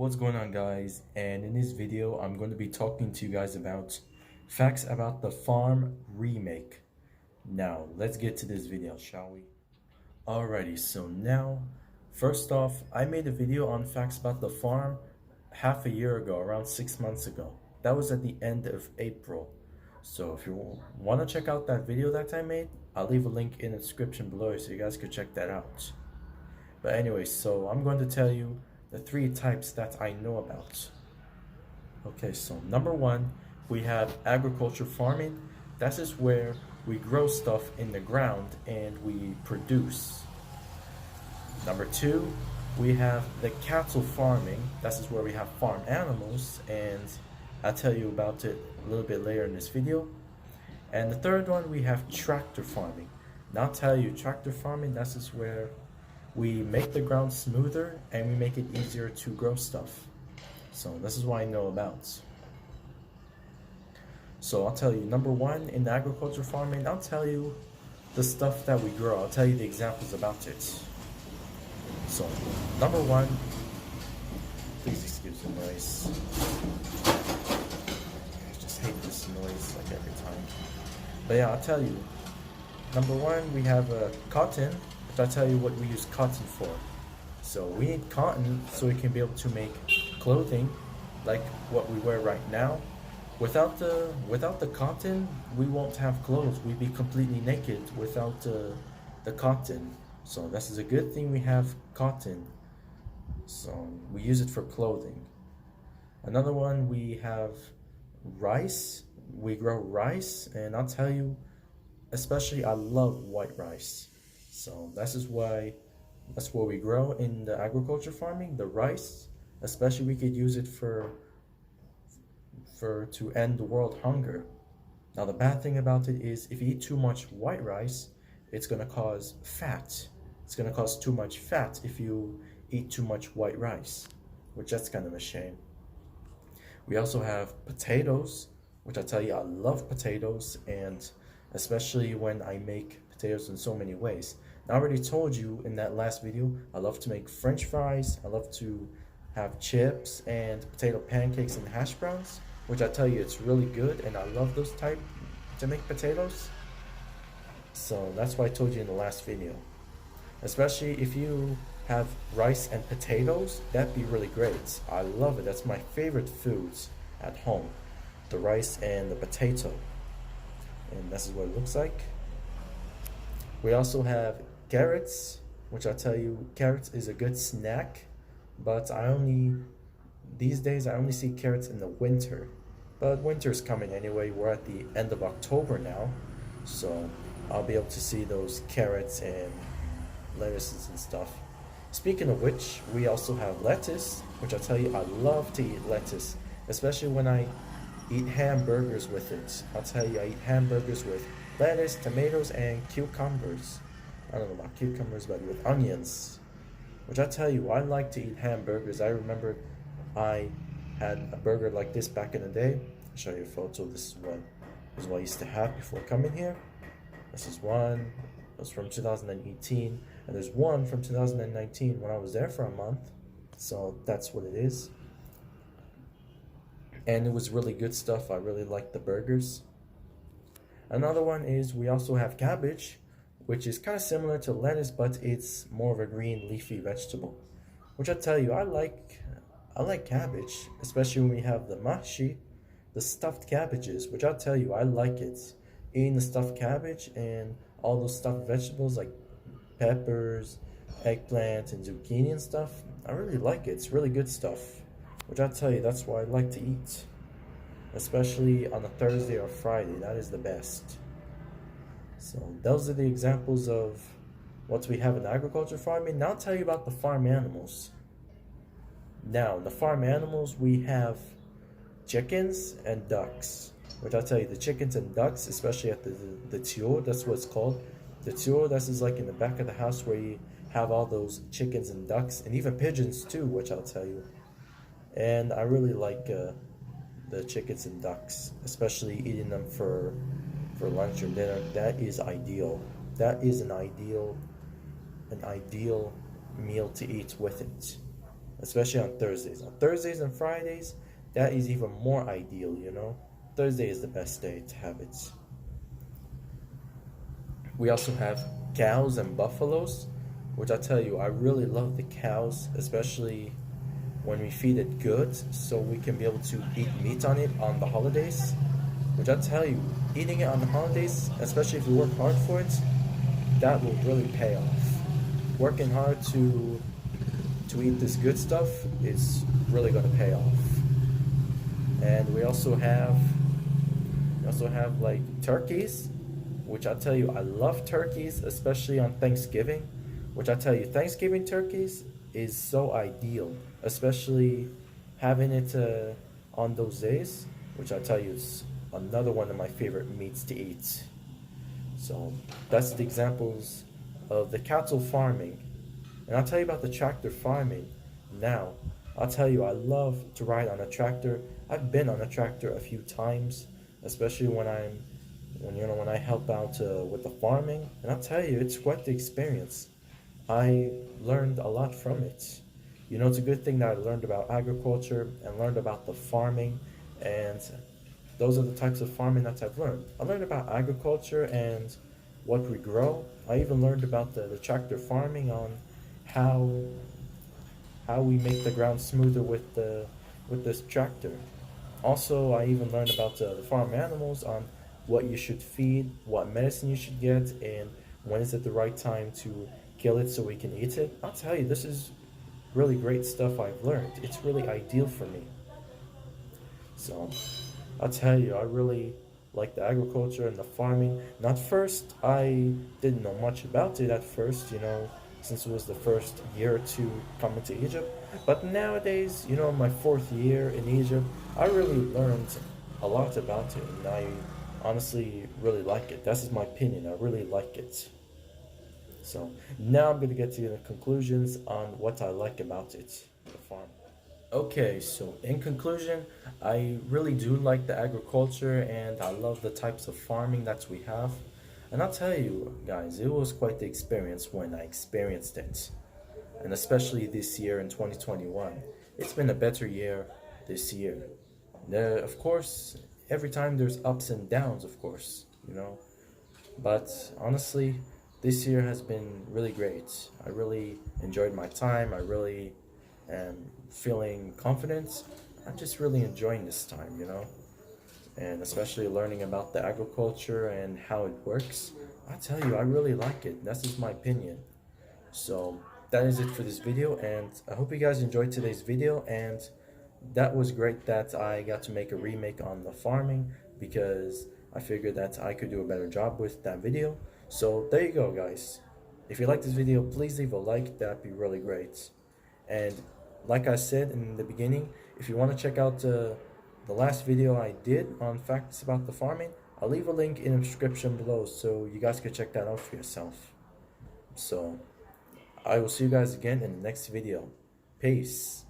What's going on, guys? And in this video I'm going to be talking to you guys about facts about the farm remake. Now let's get to this video, shall we? Alrighty, so now first off, I made a video on facts about the farm half a year ago, around 6 months ago. That was at the end of April. So if you want to check out that video that I made, I'll leave a link in the description below so you guys could check that out. But anyway, so I'm going to tell you the three types that I know about. Okay, so number one, we have agriculture farming. That is where we grow stuff in the ground and we produce. Number two, we have the cattle farming. That is where we have farm animals, and I'll tell you about it a little bit later in this video. And the third one, we have tractor farming. Now I'll tell you, tractor farming, that is where we make the ground smoother and we make it easier to grow stuff. So this is what I know about. So I'll tell you, number one, in the agriculture farming, I'll tell you the stuff that we grow. I'll tell you the examples about it. So number one, please excuse the noise. I just hate this noise like every time. But yeah, I'll tell you. Number one, we have cotton. I'll tell you what we use cotton for. So we need cotton so we can be able to make clothing like what we wear right now. Without the cotton, we won't have clothes. We'd be completely naked without the cotton. So this is a good thing we have cotton. So we use it for clothing. Another one, we have rice. We grow rice, and I'll tell you, especially I love white rice. So that's what we grow in the agriculture farming, the rice. Especially we could use it to end the world hunger. Now the bad thing about it is if you eat too much white rice, it's gonna cause fat. It's gonna cause too much fat if you eat too much white rice, which that's kind of a shame. We also have potatoes, which I tell you I love potatoes, and especially when I make potatoes in so many ways. Now, I already told you in that last video, I love to make French fries, I love to have chips and potato pancakes and hash browns, which I tell you it's really good, and I love those type to make potatoes. So that's why I told you in the last video. Especially if you have rice and potatoes, that'd be really great. I love it. That's my favorite foods at home, the rice and the potato. And this is what it looks like. We also have carrots, which I tell you, carrots is a good snack, but these days I only see carrots in the winter. But winter's coming anyway. We're at the end of October now, so I'll be able to see those carrots and lettuces and stuff. Speaking of which, we also have lettuce, which I tell you, I love to eat lettuce, especially when I eat hamburgers with it. I'll tell you, I eat hamburgers with lettuce, tomatoes, and cucumbers. I don't know about cucumbers, but with onions. Which I tell you, I like to eat hamburgers. I remember I had a burger like this back in the day. I'll show you a photo. This is what I used to have before coming here. This is one. It was from 2018. And there's one from 2019 when I was there for a month. So that's what it is. And it was really good stuff. I really liked the burgers. Another one is we also have cabbage, which is kind of similar to lettuce, but it's more of a green leafy vegetable. Which I tell you, I like cabbage, especially when we have the mahshi, the stuffed cabbages, which I'll tell you, I like it. Eating the stuffed cabbage and all those stuffed vegetables like peppers, eggplant, and zucchini and stuff, I really like it. It's really good stuff, which I'll tell you, that's what I like to eat. Especially on a Thursday or Friday, that is the best. So those are the examples of what we have in agriculture farming. Now I'll tell you about the farm animals. Now, the farm animals, we have chickens and ducks. Which I'll tell you, the chickens and ducks, especially at the tior, that's what it's called. The tior, this is like in the back of the house where you have all those chickens and ducks, and even pigeons too, which I'll tell you. And I really like the chickens and ducks, especially eating them for lunch or dinner. That is ideal. That is an ideal meal to eat with it. especially on Thursdays. On Thursdays and Fridays, that is even more ideal, you know. Thursday is the best day to have it. We also have cows and buffaloes, which I tell you, I really love the cows, especially when we feed it good, so we can be able to eat meat on it on the holidays. Which I tell you, eating it on the holidays, especially if you work hard for it, that will really pay off. Working hard to eat this good stuff is really gonna pay off. And we also have like turkeys, which I tell you I love turkeys, especially on Thanksgiving. Which I tell you, Thanksgiving turkeys is so ideal, especially having it on those days, which I tell you is another one of my favorite meats to eat. So that's the examples of the cattle farming. And I'll tell you about the tractor farming now. I'll tell you, I love to ride on a tractor. I've been on a tractor a few times, especially when I help out with the farming. And I'll tell you, it's quite the experience. I learned a lot from it. You know, it's a good thing that I learned about agriculture and learned about the farming, and those are the types of farming that I've learned. I learned about agriculture and what we grow. I even learned about the tractor farming on how how we make the ground smoother with this tractor. Also, I even learned about the farm animals on what you should feed, what medicine you should get, and when is it the right time to kill it so we can eat it. I'll tell you, this is really great stuff I've learned. It's really ideal for me. So, I'll tell you, I really like the agriculture and the farming. Not first, I didn't know much about it at first, you know, since it was the first year or two coming to Egypt. But nowadays, you know, my fourth year in Egypt, I really learned a lot about it, and I honestly really like it. That's just my opinion. I really like it. So now I'm going to get to the conclusions on what I like about it, the farm. Okay, so in conclusion, I really do like the agriculture and I love the types of farming that we have. And I'll tell you guys, it was quite the experience when I experienced it. And especially this year in 2021. It's been a better year this year. Of course, every time there's ups and downs, of course, you know. But honestly, this year has been really great. I really enjoyed my time. I really am feeling confident. I'm just really enjoying this time, you know, and especially learning about the agriculture and how it works. I tell you, I really like it. That's just my opinion. So that is it for this video, and I hope you guys enjoyed today's video. And that was great that I got to make a remake on the farming, because I figured that I could do a better job with that video. So there you go, guys. If you like this video, please leave a like. That'd be really great. And like I said in the beginning, if you want to check out the last video I did on facts about the farming, I'll leave a link in the description below so you guys can check that out for yourself. So I will see you guys again in the next video. Peace.